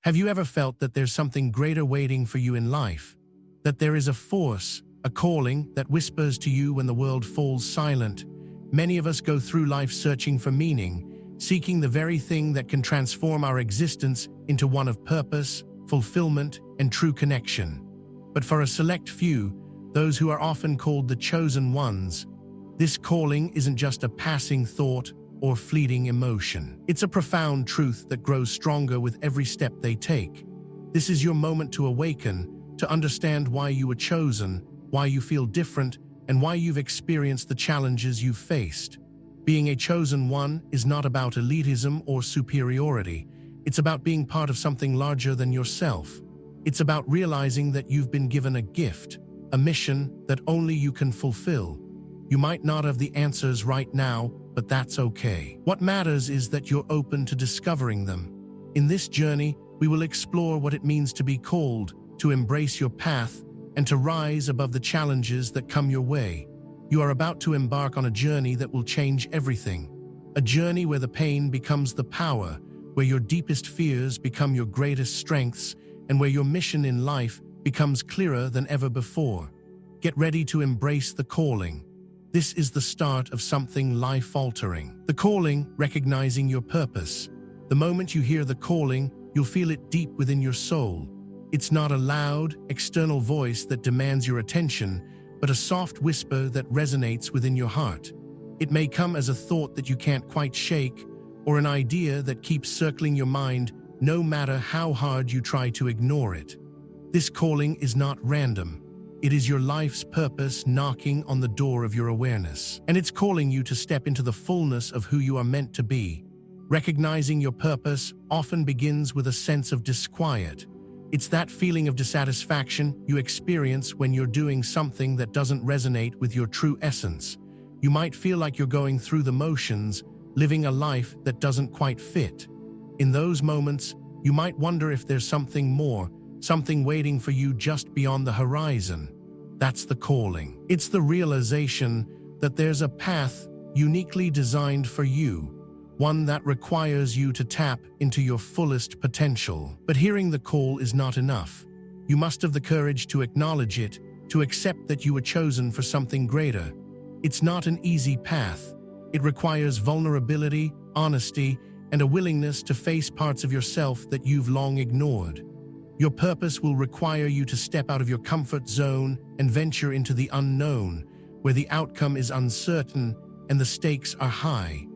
Have you ever felt that there's something greater waiting for you in life? That there is a force, a calling that whispers to you when the world falls silent? Many of us go through life searching for meaning, seeking the very thing that can transform our existence into one of purpose, fulfillment, and true connection. But for a select few, those who are often called the chosen ones, this calling isn't just a passing thought or fleeting emotion. It's a profound truth that grows stronger with every step they take. This is your moment to awaken, to understand why you were chosen, why you feel different, and why you've experienced the challenges you've faced. Being a chosen one is not about elitism or superiority. It's about being part of something larger than yourself. It's about realizing that you've been given a gift, a mission that only you can fulfill. You might not have the answers right now, but that's okay. What matters is that you're open to discovering them. In this journey, we will explore what it means to be called, to embrace your path, and to rise above the challenges that come your way. You are about to embark on a journey that will change everything. A journey where the pain becomes the power, where your deepest fears become your greatest strengths, and where your mission in life becomes clearer than ever before. Get ready to embrace the calling. This is the start of something life-altering. The calling, recognizing your purpose. The moment you hear the calling, you'll feel it deep within your soul. It's not a loud, external voice that demands your attention, but a soft whisper that resonates within your heart. It may come as a thought that you can't quite shake, or an idea that keeps circling your mind no matter how hard you try to ignore it. This calling is not random. It is your life's purpose knocking on the door of your awareness. And it's calling you to step into the fullness of who you are meant to be. Recognizing your purpose often begins with a sense of disquiet. It's that feeling of dissatisfaction you experience when you're doing something that doesn't resonate with your true essence. You might feel like you're going through the motions, living a life that doesn't quite fit. In those moments, you might wonder if there's something more, something waiting for you just beyond the horizon. That's the calling. It's the realization that there's a path uniquely designed for you, one that requires you to tap into your fullest potential. But hearing the call is not enough. You must have the courage to acknowledge it, to accept that you were chosen for something greater. It's not an easy path. It requires vulnerability, honesty, and a willingness to face parts of yourself that you've long ignored. Your purpose will require you to step out of your comfort zone and venture into the unknown, where the outcome is uncertain and the stakes are high.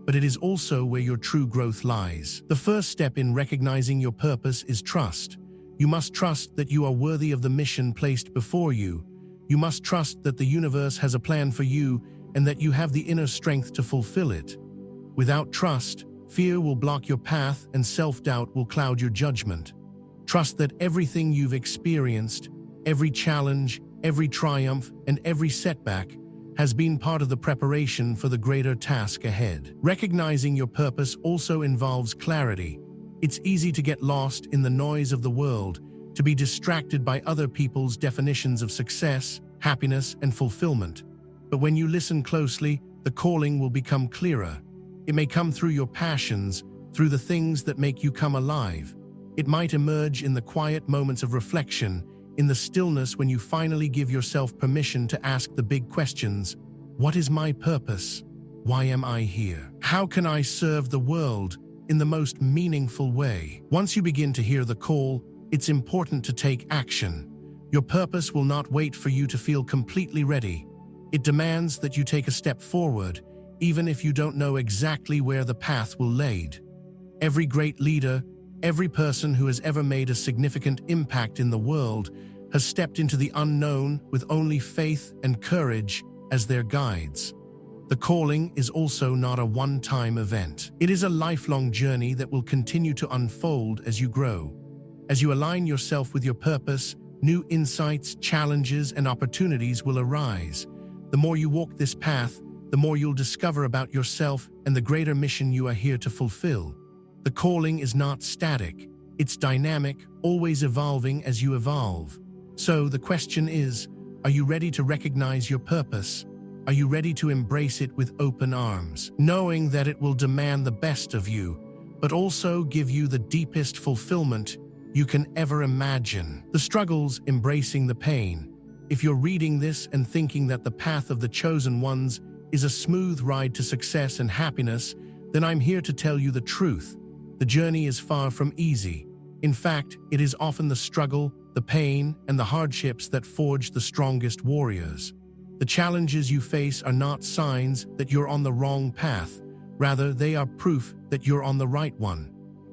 But it is also where your true growth lies. The first step in recognizing your purpose is trust. You must trust that you are worthy of the mission placed before you. You must trust that the universe has a plan for you and that you have the inner strength to fulfill it. Without trust, fear will block your path and self-doubt will cloud your judgment. Trust that everything you've experienced, every challenge, every triumph, and every setback has been part of the preparation for the greater task ahead. Recognizing your purpose also involves clarity. It's easy to get lost in the noise of the world, to be distracted by other people's definitions of success, happiness, and fulfillment. But when you listen closely, the calling will become clearer. It may come through your passions, through the things that make you come alive. It might emerge in the quiet moments of reflection, in the stillness when you finally give yourself permission to ask the big questions. What is my purpose? Why am I here? How can I serve the world in the most meaningful way? Once you begin to hear the call, it's important to take action. Your purpose will not wait for you to feel completely ready. It demands that you take a step forward, even if you don't know exactly where the path will lead. Every great leader, every person who has ever made a significant impact in the world has stepped into the unknown with only faith and courage as their guides. The calling is also not a one-time event. It is a lifelong journey that will continue to unfold as you grow. As you align yourself with your purpose, new insights, challenges, and opportunities will arise. The more you walk this path, the more you'll discover about yourself and the greater mission you are here to fulfill. The calling is not static. It's dynamic, always evolving as you evolve. So the question is, are you ready to recognize your purpose? Are you ready to embrace it with open arms, knowing that it will demand the best of you, but also give you the deepest fulfillment you can ever imagine. The struggles embracing the pain. If you're reading this and thinking that the path of the chosen ones is a smooth ride to success and happiness, then I'm here to tell you the truth. The journey is far from easy. In fact, it is often the struggle, the pain, and the hardships that forge the strongest warriors. The challenges you face are not signs that you're on the wrong path. Rather, they are proof that you're on the right one.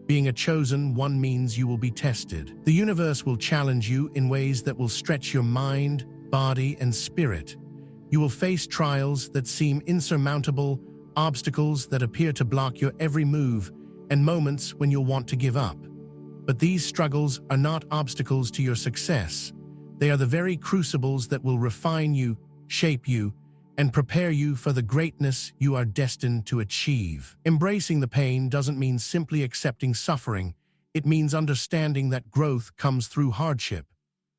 Being a chosen one means you will be tested. The universe will challenge you in ways that will stretch your mind, body, and spirit. You will face trials that seem insurmountable, obstacles that appear to block your every move, and moments when you'll want to give up. But these struggles are not obstacles to your success. They are the very crucibles that will refine you, shape you, and prepare you for the greatness you are destined to achieve. Embracing the pain doesn't mean simply accepting suffering. It means understanding that growth comes through hardship.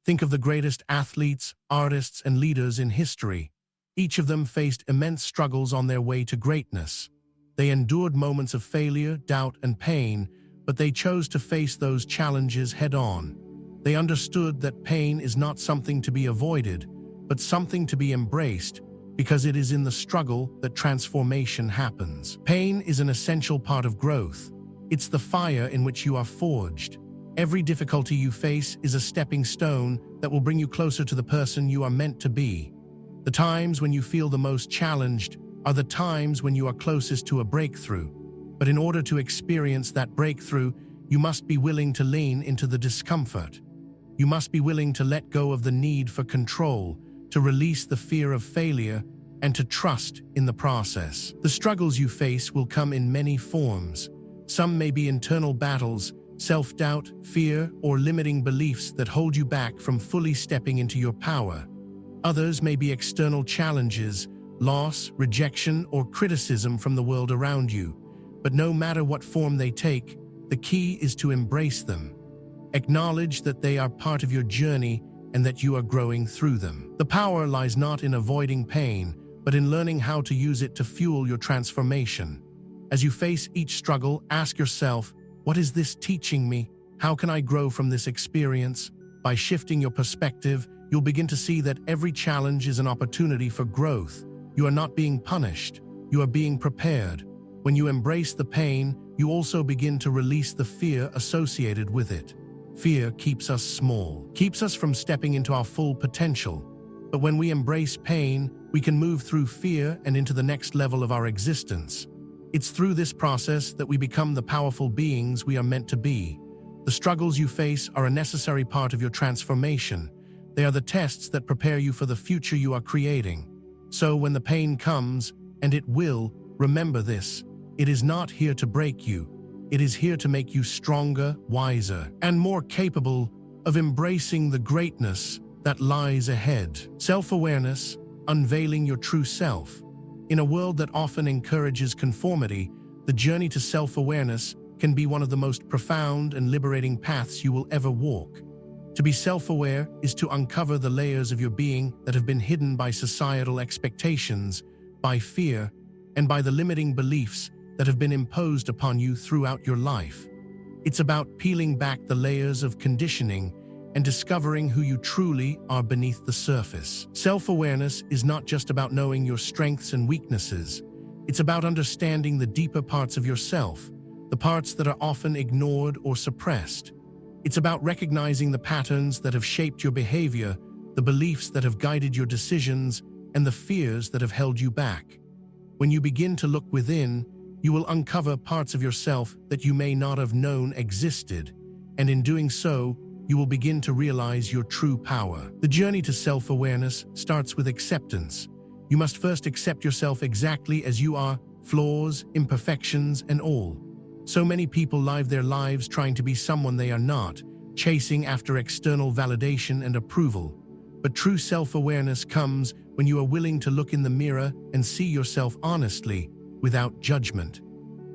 Think of the greatest athletes, artists, and leaders in history. Each of them faced immense struggles on their way to greatness. They endured moments of failure, doubt, and pain, but they chose to face those challenges head-on. They understood that pain is not something to be avoided, but something to be embraced, because it is in the struggle that transformation happens. Pain is an essential part of growth. It's the fire in which you are forged. Every difficulty you face is a stepping stone that will bring you closer to the person you are meant to be. The times when you feel the most challenged are the times when you are closest to a breakthrough. But in order to experience that breakthrough, you must be willing to lean into the discomfort. You must be willing to let go of the need for control, to release the fear of failure, and to trust in the process. The struggles you face will come in many forms. Some may be internal battles, self-doubt, fear, or limiting beliefs that hold you back from fully stepping into your power. Others may be external challenges, loss, rejection, or criticism from the world around you. But no matter what form they take, the key is to embrace them. Acknowledge that they are part of your journey and that you are growing through them. The power lies not in avoiding pain, but in learning how to use it to fuel your transformation. As you face each struggle, ask yourself, what is this teaching me? How can I grow from this experience? By shifting your perspective, you'll begin to see that every challenge is an opportunity for growth. You are not being punished. You are being prepared. When you embrace the pain, you also begin to release the fear associated with it. Fear keeps us small, keeps us from stepping into our full potential. But when we embrace pain, we can move through fear and into the next level of our existence. It's through this process that we become the powerful beings we are meant to be. The struggles you face are a necessary part of your transformation. They are the tests that prepare you for the future you are creating. So when the pain comes, and it will, remember this: it is not here to break you. It is here to make you stronger, wiser, and more capable of embracing the greatness that lies ahead. Self-awareness, unveiling your true self. In a world that often encourages conformity, the journey to self-awareness can be one of the most profound and liberating paths you will ever walk. To be self-aware is to uncover the layers of your being that have been hidden by societal expectations, by fear, and by the limiting beliefs that have been imposed upon you throughout your life. It's about peeling back the layers of conditioning and discovering who you truly are beneath the surface. Self-awareness is not just about knowing your strengths and weaknesses. It's about understanding the deeper parts of yourself, the parts that are often ignored or suppressed. It's about recognizing the patterns that have shaped your behavior, the beliefs that have guided your decisions, and the fears that have held you back. When you begin to look within, you will uncover parts of yourself that you may not have known existed, and in doing so, you will begin to realize your true power. The journey to self-awareness starts with acceptance. You must first accept yourself exactly as you are, flaws, imperfections, and all. So many people live their lives trying to be someone they are not, chasing after external validation and approval. But true self-awareness comes when you are willing to look in the mirror and see yourself honestly, without judgment.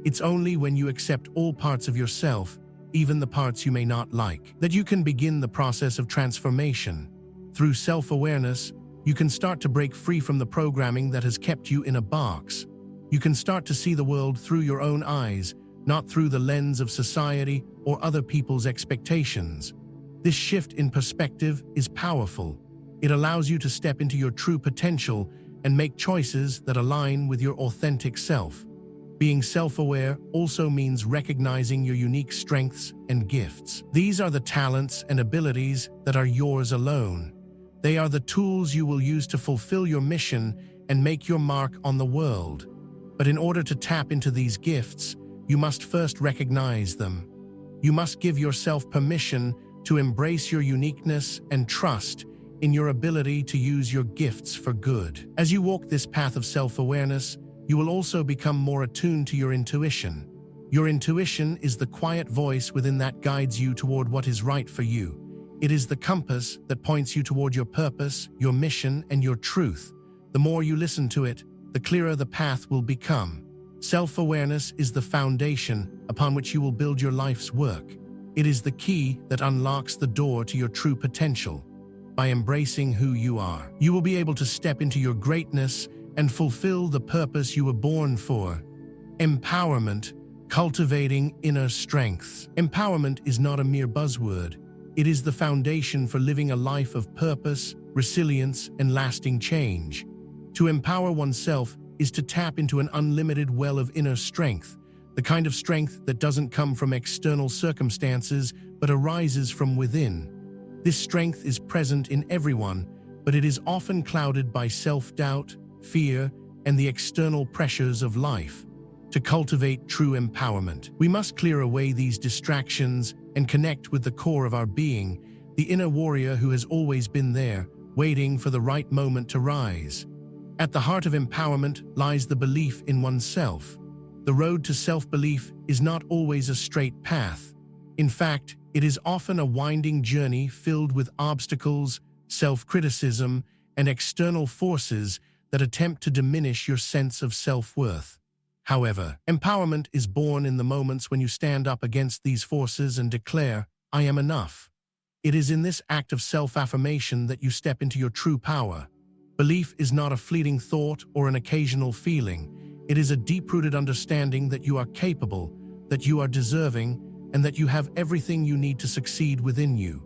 It's only when you accept all parts of yourself, even the parts you may not like, that you can begin the process of transformation. Through self-awareness, you can start to break free from the programming that has kept you in a box. You can start to see the world through your own eyes, not through the lens of society or other people's expectations. This shift in perspective is powerful. It allows you to step into your true potential and make choices that align with your authentic self. Being self-aware also means recognizing your unique strengths and gifts. These are the talents and abilities that are yours alone. They are the tools you will use to fulfill your mission and make your mark on the world. But in order to tap into these gifts, you must first recognize them. You must give yourself permission to embrace your uniqueness and trust in your ability to use your gifts for good. As you walk this path of self-awareness, you will also become more attuned to your intuition. Your intuition is the quiet voice within that guides you toward what is right for you. It is the compass that points you toward your purpose, your mission, and your truth. The more you listen to it, the clearer the path will become. Self-awareness is the foundation upon which you will build your life's work. It is the key that unlocks the door to your true potential. By embracing who you are, you will be able to step into your greatness and fulfill the purpose you were born for. Empowerment, cultivating inner strength. Empowerment is not a mere buzzword. It is the foundation for living a life of purpose, resilience, and lasting change. To empower oneself is to tap into an unlimited well of inner strength, the kind of strength that doesn't come from external circumstances but arises from within. This strength is present in everyone, but it is often clouded by self-doubt, fear, and the external pressures of life. To cultivate true empowerment, we must clear away these distractions and connect with the core of our being, the inner warrior who has always been there, waiting for the right moment to rise. At the heart of empowerment lies the belief in oneself. The road to self-belief is not always a straight path. In fact, it is often a winding journey filled with obstacles, self-criticism, and external forces that attempt to diminish your sense of self-worth. However, empowerment is born in the moments when you stand up against these forces and declare, "I am enough." It is in this act of self-affirmation that you step into your true power. Belief is not a fleeting thought or an occasional feeling. It is a deep-rooted understanding that you are capable, that you are deserving, and that you have everything you need to succeed within you.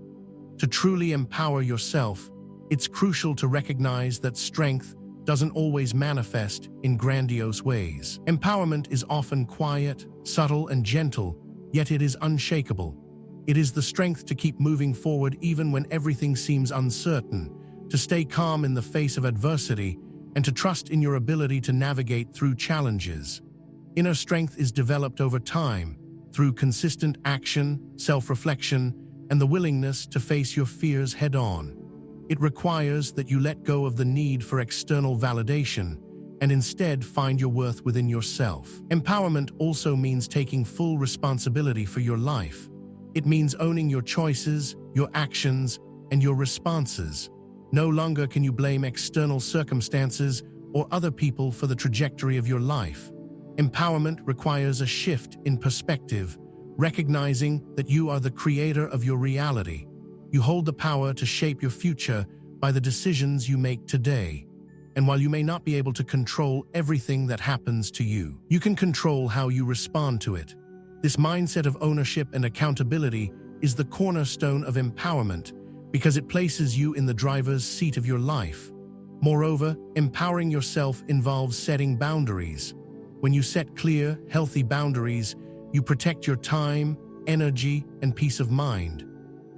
To truly empower yourself, it's crucial to recognize that strength doesn't always manifest in grandiose ways. Empowerment is often quiet, subtle, and gentle, yet it is unshakable. It is the strength to keep moving forward even when everything seems uncertain, to stay calm in the face of adversity, and to trust in your ability to navigate through challenges. Inner strength is developed over time, through consistent action, self-reflection, and the willingness to face your fears head-on. It requires that you let go of the need for external validation and instead find your worth within yourself. Empowerment also means taking full responsibility for your life. It means owning your choices, your actions, and your responses. No longer can you blame external circumstances or other people for the trajectory of your life. Empowerment requires a shift in perspective, recognizing that you are the creator of your reality. You hold the power to shape your future by the decisions you make today. And while you may not be able to control everything that happens to you, you can control how you respond to it. This mindset of ownership and accountability is the cornerstone of empowerment because it places you in the driver's seat of your life. Moreover, empowering yourself involves setting boundaries. When you set clear, healthy boundaries, you protect your time, energy, and peace of mind.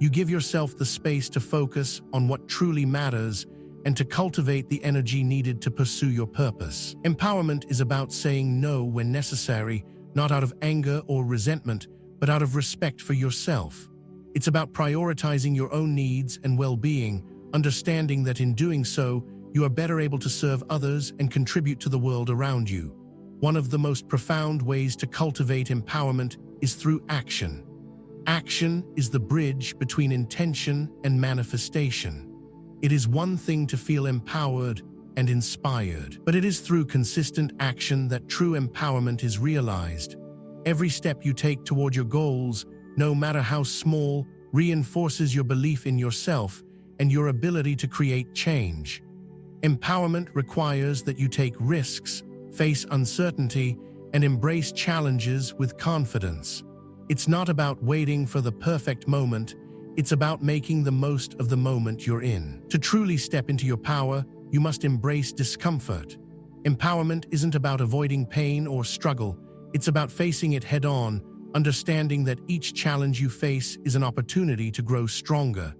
You give yourself the space to focus on what truly matters and to cultivate the energy needed to pursue your purpose. Empowerment is about saying no when necessary, not out of anger or resentment, but out of respect for yourself. It's about prioritizing your own needs and well-being, understanding that in doing so, you are better able to serve others and contribute to the world around you. One of the most profound ways to cultivate empowerment is through action. Action is the bridge between intention and manifestation. It is one thing to feel empowered and inspired, but it is through consistent action that true empowerment is realized. Every step you take toward your goals, no matter how small, reinforces your belief in yourself and your ability to create change. Empowerment requires that you take risks, face uncertainty, and embrace challenges with confidence. It's not about waiting for the perfect moment, it's about making the most of the moment you're in. To truly step into your power, you must embrace discomfort. Empowerment isn't about avoiding pain or struggle, it's about facing it head-on, understanding that each challenge you face is an opportunity to grow stronger.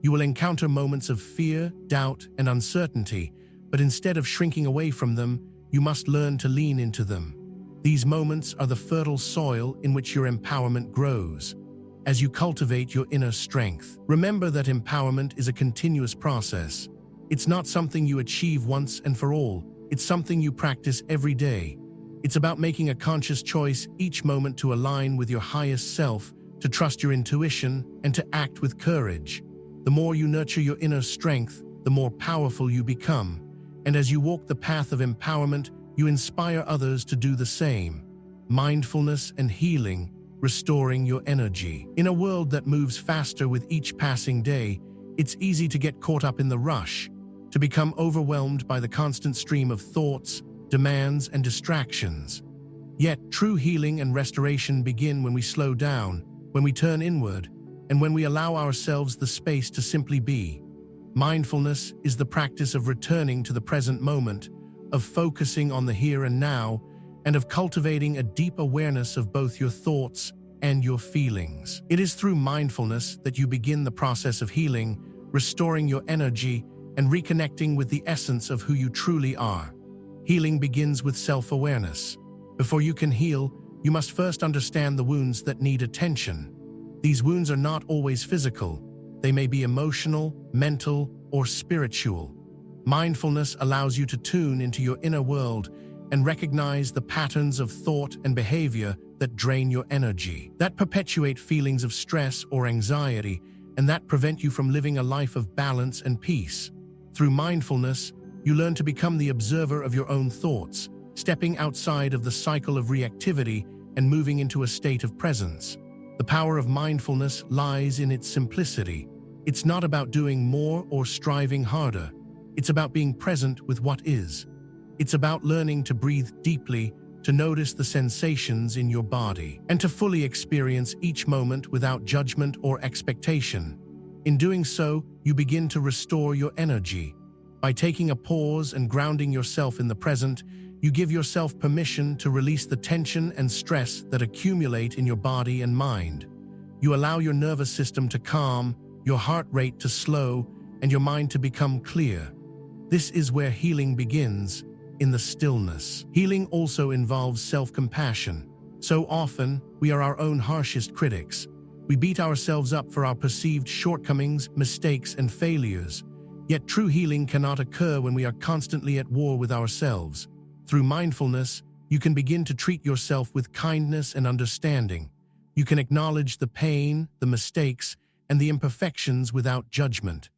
You will encounter moments of fear, doubt, and uncertainty, but instead of shrinking away from them, you must learn to lean into them. These moments are the fertile soil in which your empowerment grows. As you cultivate your inner strength, remember that empowerment is a continuous process. It's not something you achieve once and for all, it's something you practice every day. It's about making a conscious choice each moment to align with your highest self, to trust your intuition, and to act with courage. The more you nurture your inner strength, the more powerful you become. And as you walk the path of empowerment, you inspire others to do the same. Mindfulness and healing, restoring your energy. In a world that moves faster with each passing day, it's easy to get caught up in the rush, to become overwhelmed by the constant stream of thoughts, demands, and distractions. Yet, true healing and restoration begin when we slow down, when we turn inward, and when we allow ourselves the space to simply be. Mindfulness is the practice of returning to the present moment, of focusing on the here and now, and of cultivating a deep awareness of both your thoughts and your feelings. It is through mindfulness that you begin the process of healing, restoring your energy, and reconnecting with the essence of who you truly are. Healing begins with self-awareness. Before you can heal, you must first understand the wounds that need attention. These wounds are not always physical. They may be emotional, mental, or spiritual. Mindfulness allows you to tune into your inner world and recognize the patterns of thought and behavior that drain your energy, that perpetuate feelings of stress or anxiety, and that prevent you from living a life of balance and peace. Through mindfulness, you learn to become the observer of your own thoughts, stepping outside of the cycle of reactivity and moving into a state of presence. The power of mindfulness lies in its simplicity. It's not about doing more or striving harder. It's about being present with what is. It's about learning to breathe deeply, to notice the sensations in your body, and to fully experience each moment without judgment or expectation. In doing so, you begin to restore your energy. By taking a pause and grounding yourself in the present, you give yourself permission to release the tension and stress that accumulate in your body and mind. You allow your nervous system to calm, your heart rate to slow, and your mind to become clear. This is where healing begins, in the stillness. Healing also involves self-compassion. So often, we are our own harshest critics. We beat ourselves up for our perceived shortcomings, mistakes, and failures. Yet true healing cannot occur when we are constantly at war with ourselves. Through mindfulness, you can begin to treat yourself with kindness and understanding. You can acknowledge the pain, the mistakes, and the imperfections without judgment.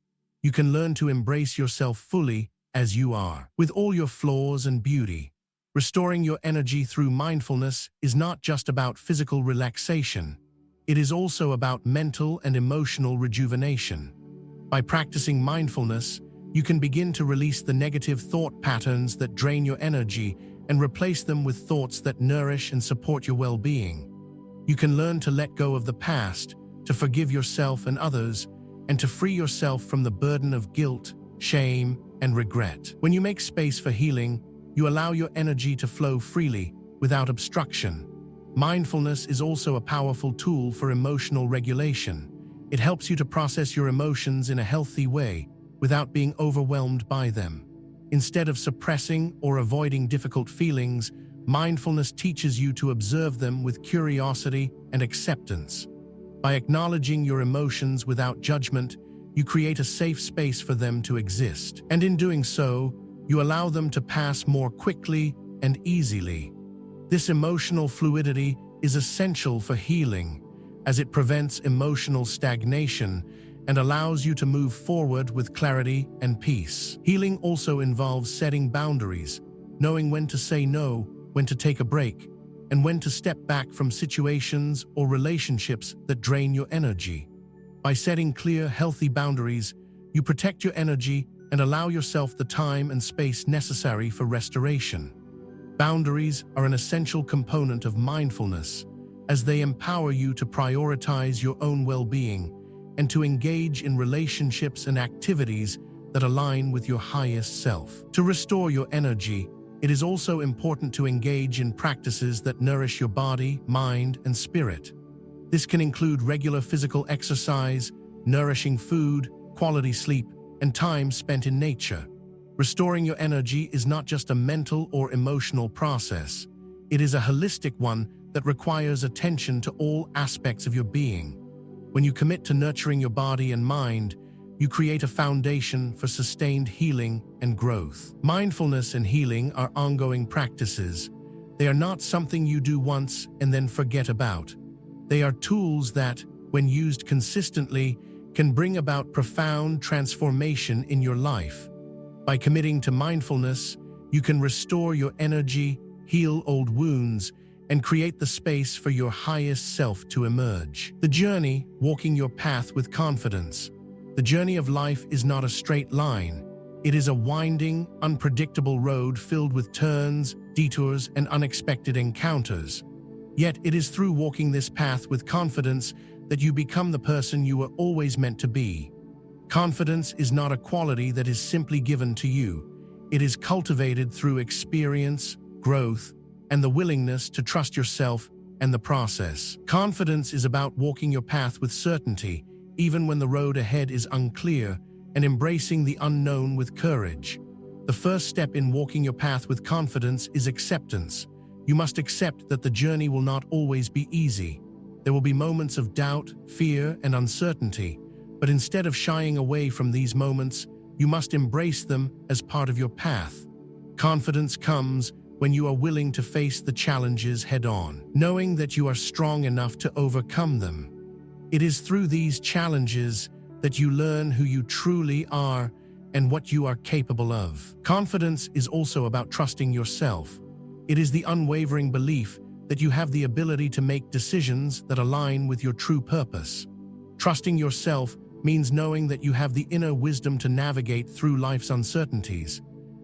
You can learn to embrace yourself fully as you are, with all your flaws and beauty. Restoring your energy through mindfulness is not just about physical relaxation. It is also about mental and emotional rejuvenation. By practicing mindfulness, you can begin to release the negative thought patterns that drain your energy and replace them with thoughts that nourish and support your well-being. You can learn to let go of the past, to forgive yourself and others, and to free yourself from the burden of guilt, shame, and regret. When you make space for healing, you allow your energy to flow freely, without obstruction. Mindfulness is also a powerful tool for emotional regulation. It helps you to process your emotions in a healthy way, without being overwhelmed by them. Instead of suppressing or avoiding difficult feelings, mindfulness teaches you to observe them with curiosity and acceptance. By acknowledging your emotions without judgment, you create a safe space for them to exist. And in doing so, you allow them to pass more quickly and easily. This emotional fluidity is essential for healing, as it prevents emotional stagnation and allows you to move forward with clarity and peace. Healing also involves setting boundaries, knowing when to say no, when to take a break, and when to step back from situations or relationships that drain your energy. By setting clear, healthy boundaries, you protect your energy and allow yourself the time and space necessary for restoration. Boundaries are an essential component of mindfulness, as they empower you to prioritize your own well-being and to engage in relationships and activities that align with your highest self. To restore your energy, it is also important to engage in practices that nourish your body, mind, and spirit. This can include regular physical exercise, nourishing food, quality sleep, and time spent in nature. Restoring your energy is not just a mental or emotional process. It is a holistic one that requires attention to all aspects of your being. When you commit to nurturing your body and mind, you create a foundation for sustained healing and growth. Mindfulness and healing are ongoing practices. They are not something you do once and then forget about. They are tools that, when used consistently, can bring about profound transformation in your life. By committing to mindfulness, you can restore your energy, heal old wounds, and create the space for your highest self to emerge. The journey, walking your path with confidence. The journey of life is not a straight line. It is a winding, unpredictable road filled with turns, detours, and unexpected encounters. Yet it is through walking this path with confidence that you become the person you were always meant to be. Confidence is not a quality that is simply given to you. It is cultivated through experience, growth, and the willingness to trust yourself and the process. Confidence is about walking your path with certainty, even when the road ahead is unclear, and embracing the unknown with courage. The first step in walking your path with confidence is acceptance. You must accept that the journey will not always be easy. There will be moments of doubt, fear, and uncertainty. But instead of shying away from these moments, you must embrace them as part of your path. Confidence comes when you are willing to face the challenges head-on, knowing that you are strong enough to overcome them. It is through these challenges that you learn who you truly are and what you are capable of. Confidence is also about trusting yourself. It is the unwavering belief that you have the ability to make decisions that align with your true purpose. Trusting yourself means knowing that you have the inner wisdom to navigate through life's uncertainties.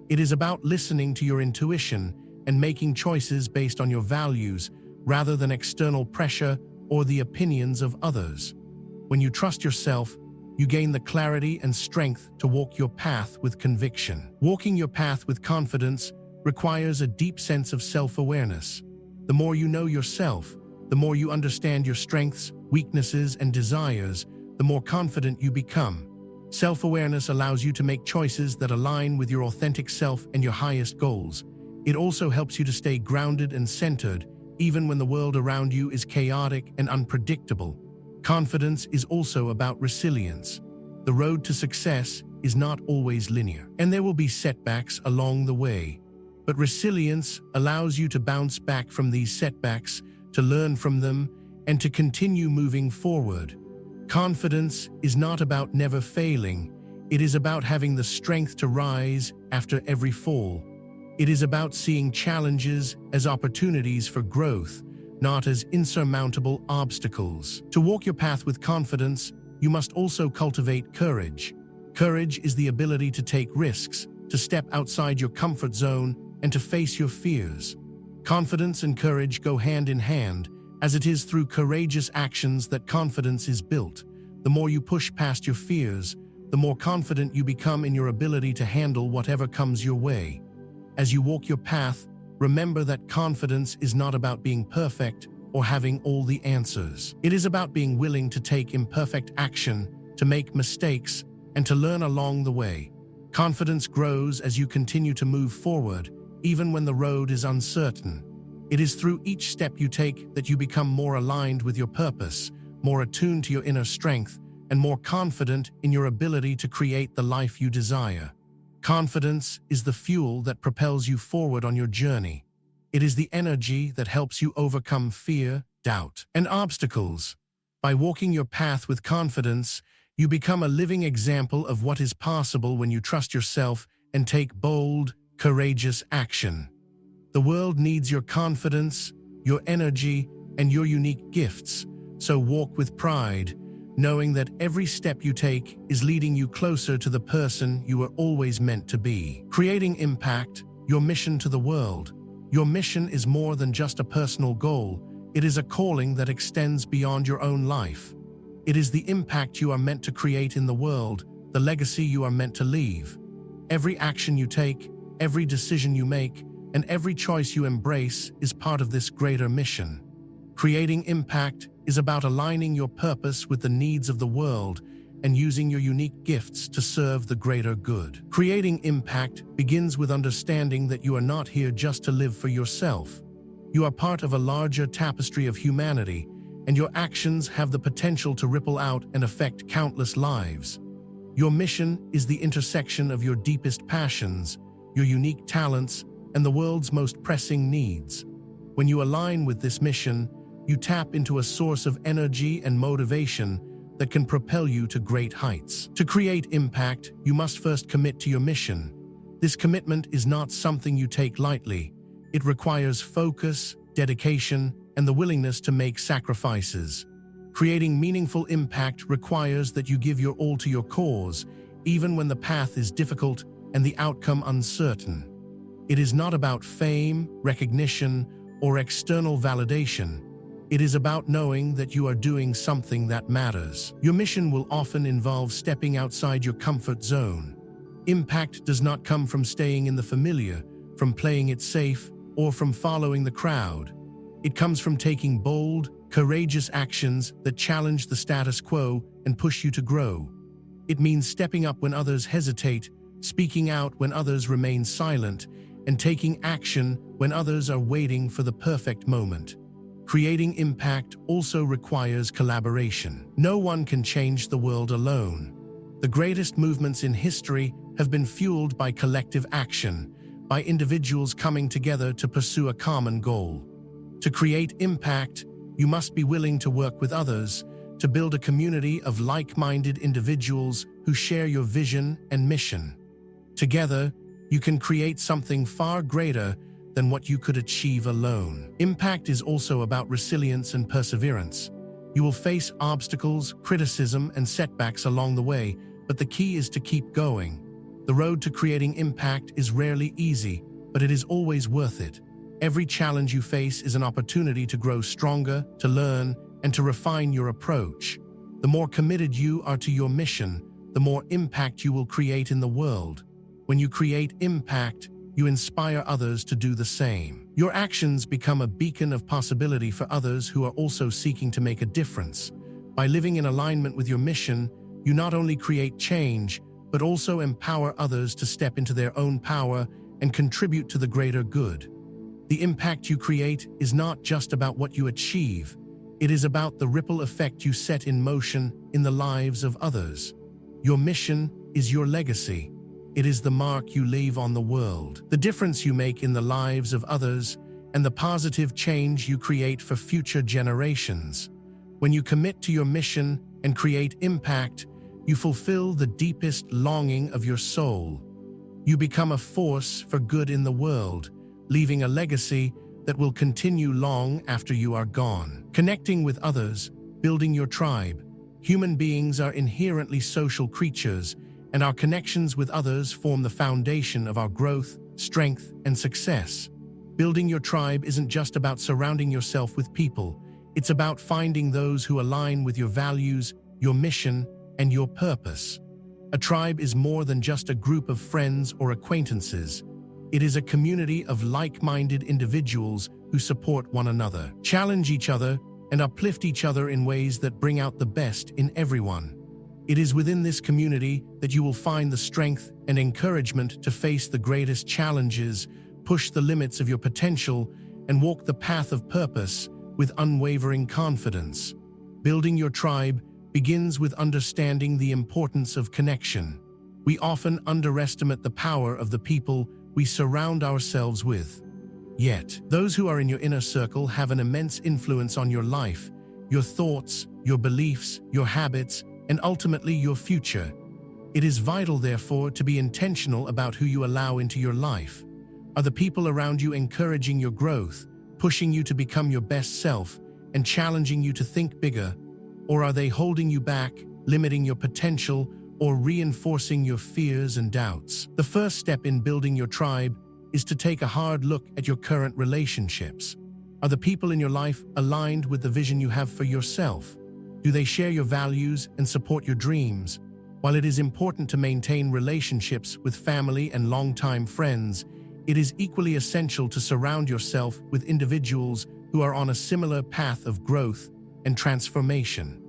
It is about listening to your intuition and making choices based on your values rather than external pressure or the opinions of others. When you trust yourself, you gain the clarity and strength to walk your path with conviction. Walking your path with confidence requires a deep sense of self-awareness. The more you know yourself, the more you understand your strengths, weaknesses, and desires, the more confident you become. Self-awareness allows you to make choices that align with your authentic self and your highest goals. It also helps you to stay grounded and centered, even when the world around you is chaotic and unpredictable. Confidence is also about resilience. The road to success is not always linear, and there will be setbacks along the way. But resilience allows you to bounce back from these setbacks, to learn from them, and to continue moving forward. Confidence is not about never failing. It is about having the strength to rise after every fall. It is about seeing challenges as opportunities for growth, not as insurmountable obstacles. To walk your path with confidence, you must also cultivate courage. Courage is the ability to take risks, to step outside your comfort zone, and to face your fears. Confidence and courage go hand in hand, as it is through courageous actions that confidence is built. The more you push past your fears, the more confident you become in your ability to handle whatever comes your way. As you walk your path, remember that confidence is not about being perfect or having all the answers. It is about being willing to take imperfect action, to make mistakes, and to learn along the way. Confidence grows as you continue to move forward, even when the road is uncertain. It is through each step you take that you become more aligned with your purpose, more attuned to your inner strength, and more confident in your ability to create the life you desire. Confidence is the fuel that propels you forward on your journey. It is the energy that helps you overcome fear, doubt, and obstacles. By walking your path with confidence, you become a living example of what is possible when you trust yourself and take bold, courageous action. The world needs your confidence, your energy, and your unique gifts, so walk with pride, knowing that every step you take is leading you closer to the person you were always meant to be. Creating impact, your mission to the world. Your mission is more than just a personal goal. It is a calling that extends beyond your own life. It is the impact you are meant to create in the world, the legacy you are meant to leave. Every action you take, every decision you make, and every choice you embrace is part of this greater mission. Creating impact is about aligning your purpose with the needs of the world and using your unique gifts to serve the greater good. Creating impact begins with understanding that you are not here just to live for yourself. You are part of a larger tapestry of humanity, and your actions have the potential to ripple out and affect countless lives. Your mission is the intersection of your deepest passions, your unique talents, and the world's most pressing needs. When you align with this mission, you tap into a source of energy and motivation that can propel you to great heights. To create impact, you must first commit to your mission. This commitment is not something you take lightly. It requires focus, dedication, and the willingness to make sacrifices. Creating meaningful impact requires that you give your all to your cause, even when the path is difficult and the outcome uncertain. It is not about fame, recognition, or external validation. It is about knowing that you are doing something that matters. Your mission will often involve stepping outside your comfort zone. Impact does not come from staying in the familiar, from playing it safe, or from following the crowd. It comes from taking bold, courageous actions that challenge the status quo and push you to grow. It means stepping up when others hesitate, speaking out when others remain silent, and taking action when others are waiting for the perfect moment. Creating impact also requires collaboration. No one can change the world alone. The greatest movements in history have been fueled by collective action, by individuals coming together to pursue a common goal. To create impact, you must be willing to work with others, to build a community of like-minded individuals who share your vision and mission. Together, you can create something far greater than what you could achieve alone. Impact is also about resilience and perseverance. You will face obstacles, criticism, and setbacks along the way, but the key is to keep going. The road to creating impact is rarely easy, but it is always worth it. Every challenge you face is an opportunity to grow stronger, to learn, and to refine your approach. The more committed you are to your mission, the more impact you will create in the world. When you create impact, you inspire others to do the same. Your actions become a beacon of possibility for others who are also seeking to make a difference. By living in alignment with your mission, you not only create change, but also empower others to step into their own power and contribute to the greater good. The impact you create is not just about what you achieve. It is about the ripple effect you set in motion in the lives of others. Your mission is your legacy. It is the mark you leave on the world, the difference you make in the lives of others, and the positive change you create for future generations. When you commit to your mission and create impact, you fulfill the deepest longing of your soul. You become a force for good in the world, leaving a legacy that will continue long after you are gone. Connecting with others, building your tribe. Human beings are inherently social creatures, and our connections with others form the foundation of our growth, strength, and success. Building your tribe isn't just about surrounding yourself with people. It's about finding those who align with your values, your mission, and your purpose. A tribe is more than just a group of friends or acquaintances. It is a community of like-minded individuals who support one another, challenge each other, and uplift each other in ways that bring out the best in everyone. It is within this community that you will find the strength and encouragement to face the greatest challenges, push the limits of your potential, and walk the path of purpose with unwavering confidence. Building your tribe begins with understanding the importance of connection. We often underestimate the power of the people we surround ourselves with. Yet, those who are in your inner circle have an immense influence on your life, your thoughts, your beliefs, your habits, and ultimately your future. It is vital, therefore, to be intentional about who you allow into your life. Are the people around you encouraging your growth, pushing you to become your best self, and challenging you to think bigger? Or are they holding you back, limiting your potential, or reinforcing your fears and doubts? The first step in building your tribe is to take a hard look at your current relationships. Are the people in your life aligned with the vision you have for yourself? Do they share your values and support your dreams? While it is important to maintain relationships with family and longtime friends, it is equally essential to surround yourself with individuals who are on a similar path of growth and transformation.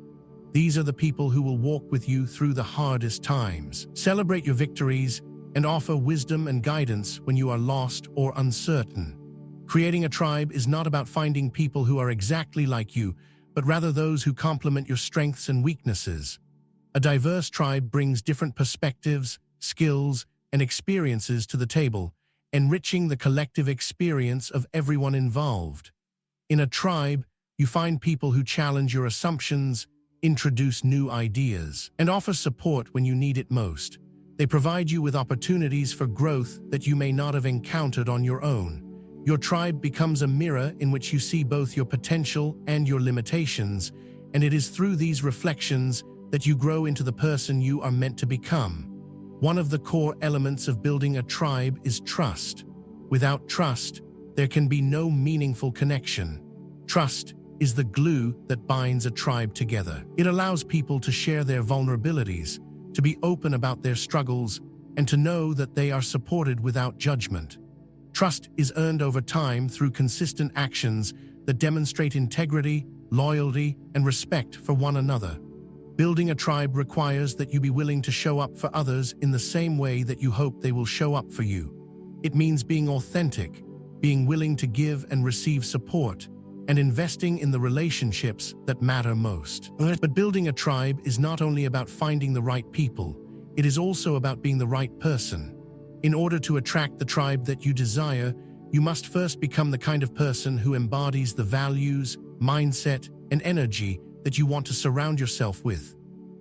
These are the people who will walk with you through the hardest times, celebrate your victories, and offer wisdom and guidance when you are lost or uncertain. Creating a tribe is not about finding people who are exactly like you, but rather those who complement your strengths and weaknesses. A diverse tribe brings different perspectives, skills, and experiences to the table, enriching the collective experience of everyone involved. In a tribe, you find people who challenge your assumptions, introduce new ideas, and offer support when you need it most. They provide you with opportunities for growth that you may not have encountered on your own. Your tribe becomes a mirror in which you see both your potential and your limitations, and it is through these reflections that you grow into the person you are meant to become. One of the core elements of building a tribe is trust. Without trust, there can be no meaningful connection. Trust is the glue that binds a tribe together. It allows people to share their vulnerabilities, to be open about their struggles, and to know that they are supported without judgment. Trust is earned over time through consistent actions that demonstrate integrity, loyalty, and respect for one another. Building a tribe requires that you be willing to show up for others in the same way that you hope they will show up for you. It means being authentic, being willing to give and receive support, and investing in the relationships that matter most. But building a tribe is not only about finding the right people, it is also about being the right person. In order to attract the tribe that you desire, you must first become the kind of person who embodies the values, mindset, and energy that you want to surround yourself with.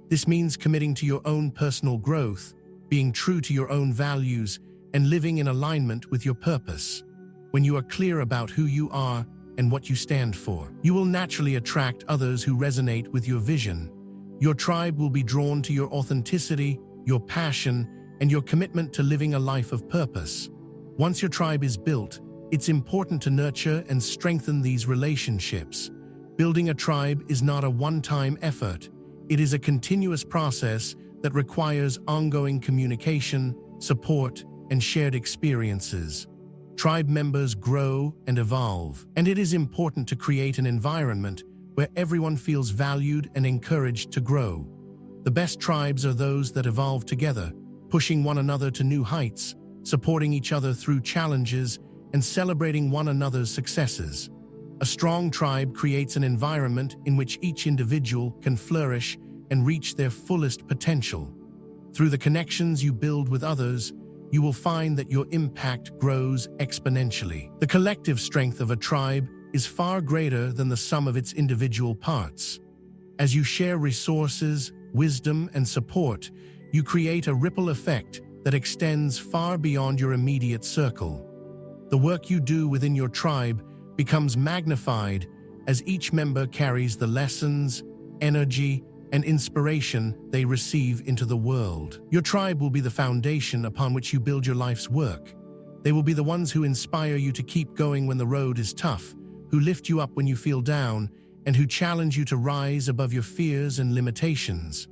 This means committing to your own personal growth, being true to your own values, and living in alignment with your purpose. When you are clear about who you are and what you stand for, you will naturally attract others who resonate with your vision. Your tribe will be drawn to your authenticity, your passion, and your commitment to living a life of purpose. Once your tribe is built, it's important to nurture and strengthen these relationships. Building a tribe is not a one-time effort. It is a continuous process that requires ongoing communication, support, and shared experiences. Tribe members grow and evolve, and it is important to create an environment where everyone feels valued and encouraged to grow. The best tribes are those that evolve together, pushing one another to new heights, supporting each other through challenges, and celebrating one another's successes. A strong tribe creates an environment in which each individual can flourish and reach their fullest potential. Through the connections you build with others, you will find that your impact grows exponentially. The collective strength of a tribe is far greater than the sum of its individual parts. As you share resources, wisdom, and support, you create a ripple effect that extends far beyond your immediate circle. The work you do within your tribe becomes magnified as each member carries the lessons, energy, and inspiration they receive into the world. Your tribe will be the foundation upon which you build your life's work. They will be the ones who inspire you to keep going when the road is tough, who lift you up when you feel down, and who challenge you to rise above your fears and limitations.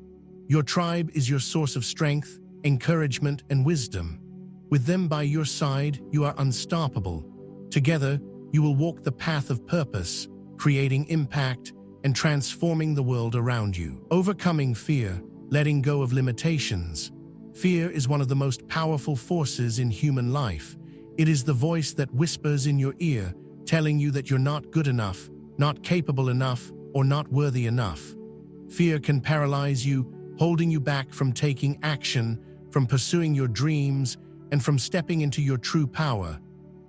Your tribe is your source of strength, encouragement, and wisdom. With them by your side, you are unstoppable. Together, you will walk the path of purpose, creating impact and transforming the world around you. Overcoming fear, letting go of limitations. Fear is one of the most powerful forces in human life. It is the voice that whispers in your ear, telling you that you're not good enough, not capable enough, or not worthy enough. Fear can paralyze you, holding you back from taking action, from pursuing your dreams, and from stepping into your true power.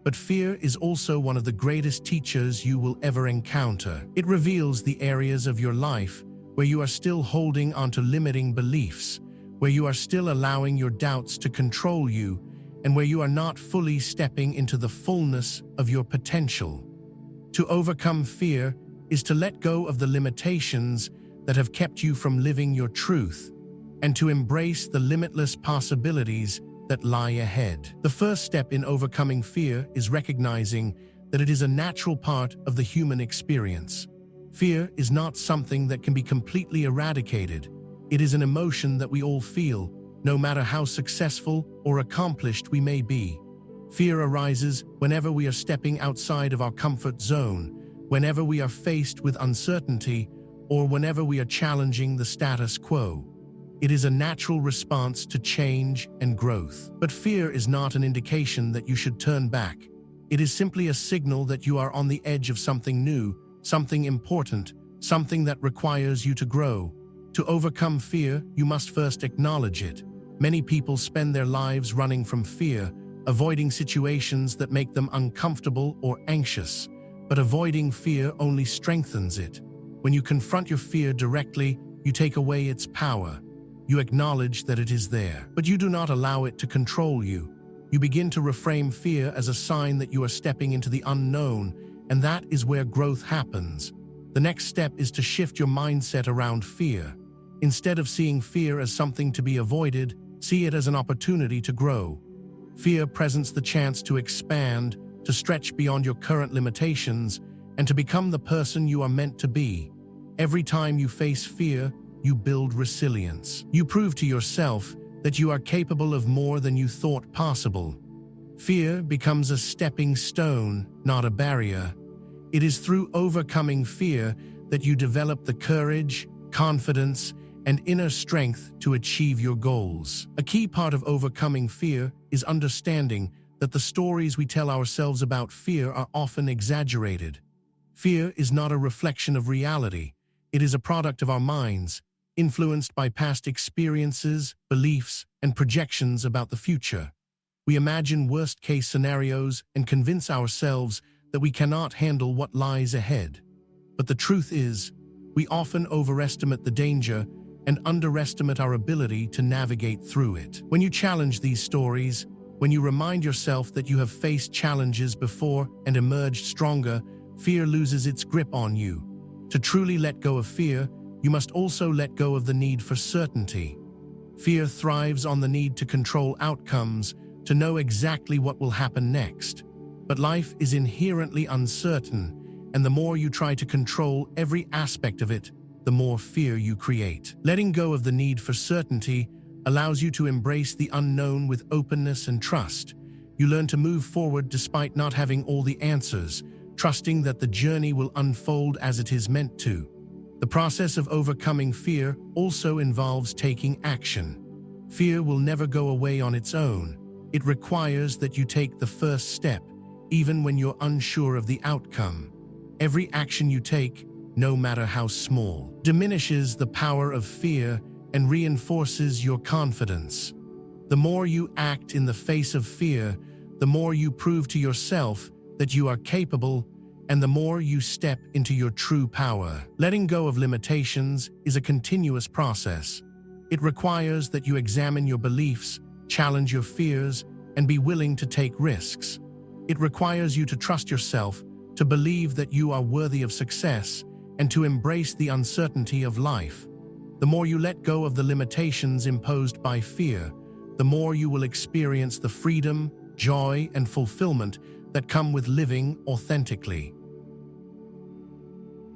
But fear is also one of the greatest teachers you will ever encounter. It reveals the areas of your life where you are still holding onto limiting beliefs, where you are still allowing your doubts to control you, and where you are not fully stepping into the fullness of your potential. To overcome fear is to let go of the limitations that have kept you from living your truth, and to embrace the limitless possibilities that lie ahead. The first step in overcoming fear is recognizing that it is a natural part of the human experience. Fear is not something that can be completely eradicated. It is an emotion that we all feel, no matter how successful or accomplished we may be. Fear arises whenever we are stepping outside of our comfort zone, whenever we are faced with uncertainty, or whenever we are challenging the status quo. It is a natural response to change and growth. But fear is not an indication that you should turn back. It is simply a signal that you are on the edge of something new, something important, something that requires you to grow. To overcome fear, you must first acknowledge it. Many people spend their lives running from fear, avoiding situations that make them uncomfortable or anxious. But avoiding fear only strengthens it. When you confront your fear directly, you take away its power. You acknowledge that it is there, but you do not allow it to control you. You begin to reframe fear as a sign that you are stepping into the unknown, and that is where growth happens. The next step is to shift your mindset around fear. Instead of seeing fear as something to be avoided, see it as an opportunity to grow. Fear presents the chance to expand, to stretch beyond your current limitations, and to become the person you are meant to be. Every time you face fear, you build resilience. You prove to yourself that you are capable of more than you thought possible. Fear becomes a stepping stone, not a barrier. It is through overcoming fear that you develop the courage, confidence, and inner strength to achieve your goals. A key part of overcoming fear is understanding that the stories we tell ourselves about fear are often exaggerated. Fear is not a reflection of reality. It is a product of our minds, influenced by past experiences, beliefs, and projections about the future. We imagine worst-case scenarios and convince ourselves that we cannot handle what lies ahead. But the truth is, we often overestimate the danger and underestimate our ability to navigate through it. When you challenge these stories, when you remind yourself that you have faced challenges before and emerged stronger, fear loses its grip on you. To truly let go of fear, you must also let go of the need for certainty. Fear thrives on the need to control outcomes, to know exactly what will happen next. But life is inherently uncertain, and the more you try to control every aspect of it, the more fear you create. Letting go of the need for certainty allows you to embrace the unknown with openness and trust. You learn to move forward despite not having all the answers, trusting that the journey will unfold as it is meant to. The process of overcoming fear also involves taking action. Fear will never go away on its own. It requires that you take the first step, even when you're unsure of the outcome. Every action you take, no matter how small, diminishes the power of fear and reinforces your confidence. The more you act in the face of fear, the more you prove to yourself that you are capable, and the more you step into your true power. Letting go of limitations is a continuous process. It requires that you examine your beliefs, challenge your fears, and be willing to take risks. It requires you to trust yourself, to believe that you are worthy of success, and to embrace the uncertainty of life. The more you let go of the limitations imposed by fear, the more you will experience the freedom, joy, and fulfillment that come with living authentically.